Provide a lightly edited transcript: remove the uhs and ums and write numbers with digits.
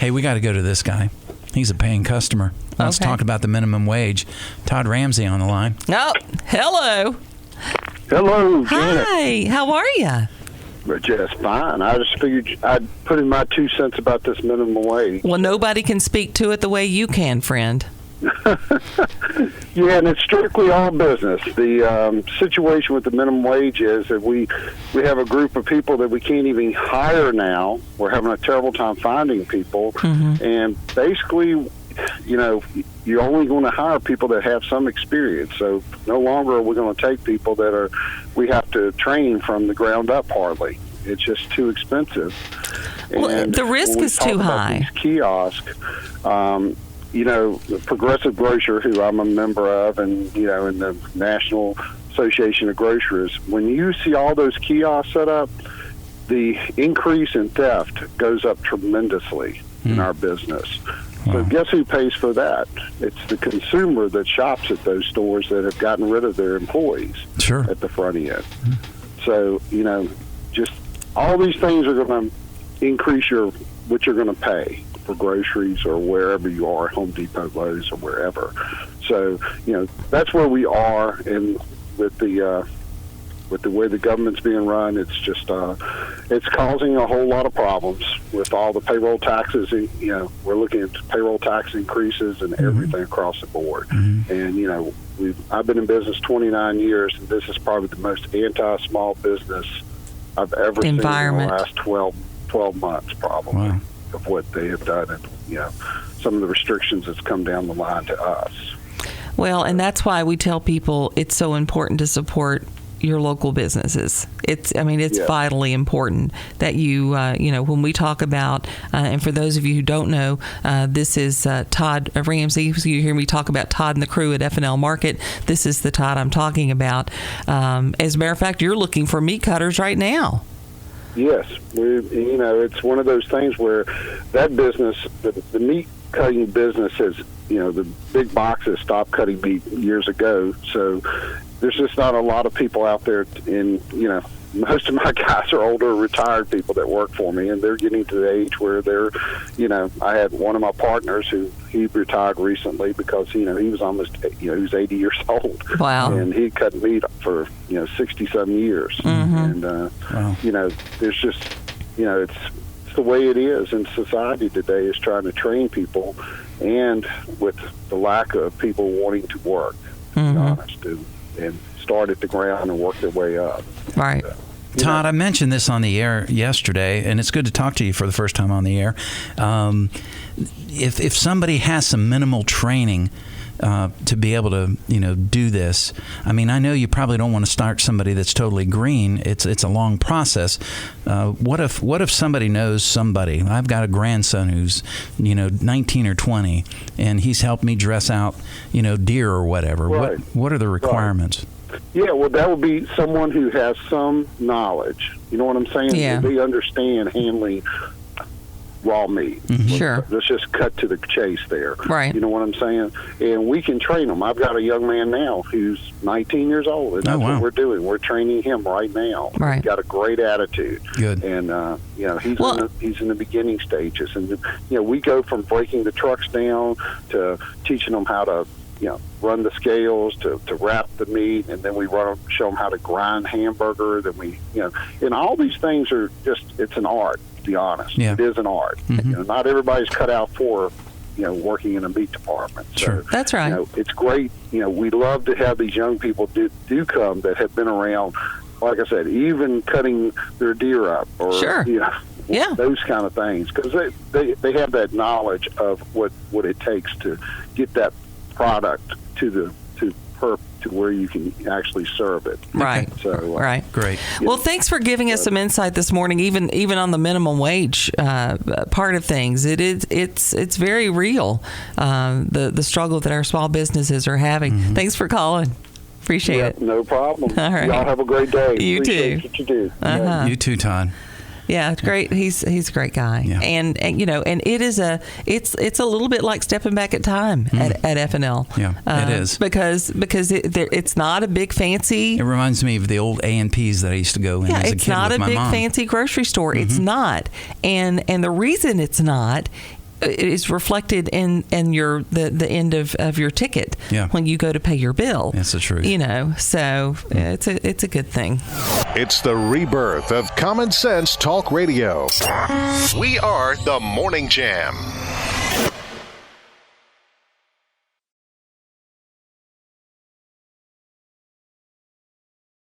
Hey, we got to go to this guy. He's a paying customer. Let's talk about the minimum wage. Todd Ramsey on the line. Oh, hello. Hello, Janet. Hi, how are you? Just fine. I just figured I'd put in my 2 cents about this minimum wage. Well, nobody can speak to it the way you can, friend. Yeah, and it's strictly all business. The situation with the minimum wage is that we have a group of people that we can't even hire now. We're having a terrible time finding people. And basically, you're only going to hire people that have some experience. So no longer are we going to take people that we have to train from the ground up hardly. It's just too expensive. Well, and the risk is too high. These kiosks, the Progressive Grocer, who I'm a member of, and, in the National Association of Grocers, when you see all those kiosks set up, the increase in theft goes up tremendously in our business. So guess who pays for that? It's the consumer that shops at those stores that have gotten rid of their employees at the front end. So, just all these things are going to increase what you're going to pay for groceries or wherever you are, Home Depot, Lowe's, or wherever. So, that's where we are. And with the way the government's being run, it's just it's causing a whole lot of problems with all the payroll taxes. We're looking at payroll tax increases and everything across the board. And I've been in business 29 years, and this is probably the most anti-small business I've ever seen in the last 12 months, probably, of what they have done, and some of the restrictions that's come down the line to us. Well, and that's why we tell people it's so important to support your local businesses. It's vitally important that you, when we talk about, and for those of you who don't know, this is Todd Ramsey. So you hear me talk about Todd and the crew at F&L Market. This is the Todd I'm talking about. As a matter of fact, you're looking for meat cutters right now. Yes, it's one of those things where that business, the meat cutting business has, the big boxes stopped cutting meat years ago. So there's just not a lot of people out there most of my guys are older, retired people that work for me, and they're getting to the age where they're, I had one of my partners he retired recently because, he was almost, he was 80 years old. Wow. And he cut meat for, 67 years. And, there's just, it's the way it is in society today, is trying to train people, and with the lack of people wanting to work, to be honest, and start at the ground and work their way up. Right. Todd, I mentioned this on the air yesterday, and it's good to talk to you for the first time on the air. If somebody has some minimal training to be able to, do this, I know you probably don't want to start somebody that's totally green. It's a long process. What if somebody knows somebody? I've got a grandson who's 19 or 20, and he's helped me dress out deer or whatever. Right. What are the requirements? Right. Yeah, well, that would be someone who has some knowledge. You know what I'm saying? Yeah. They understand handling raw meat. Sure. Let's just cut to the chase there. Right. You know what I'm saying? And we can train them. I've got a young man now who's 19 years old, and that's what we're doing. We're training him right now. Right. He's got a great attitude. Good. And he's in the beginning stages, and we go from breaking the trucks down to teaching them how to run the scales, to wrap the meat, and then we show them how to grind hamburger. Then we, and all these things are it's an art, to be honest. Yeah. It is an art. Not everybody's cut out for, working in a meat department. So, sure. That's right. It's great. We love to have these young people do come that have been around, like I said, even cutting their deer up, or, sure. Those kind of things, because they have that knowledge of what it takes to get that product to where you can actually serve it. Right. So right. Great. Well, thanks for giving us some insight this morning, even on the minimum wage part of things. It's very real, the struggle that our small businesses are having. Thanks for calling. Appreciate it. No problem. All right. Y'all have a great day. You Appreciate too. What you do. You too, Todd. Yeah, it's great. He's a great guy, and it is it's a little bit like stepping back at time at F&L. Yeah, it is because it's not a big fancy. It reminds me of the old A&Ps that I used to go in as a kid with my mom. It's not a big fancy grocery store. It's not, and the reason it's not. is reflected in your the end of your ticket when you go to pay your bill. That's the truth. So it's a good thing. It's the rebirth of Common Sense Talk Radio. We are the Morning Jam.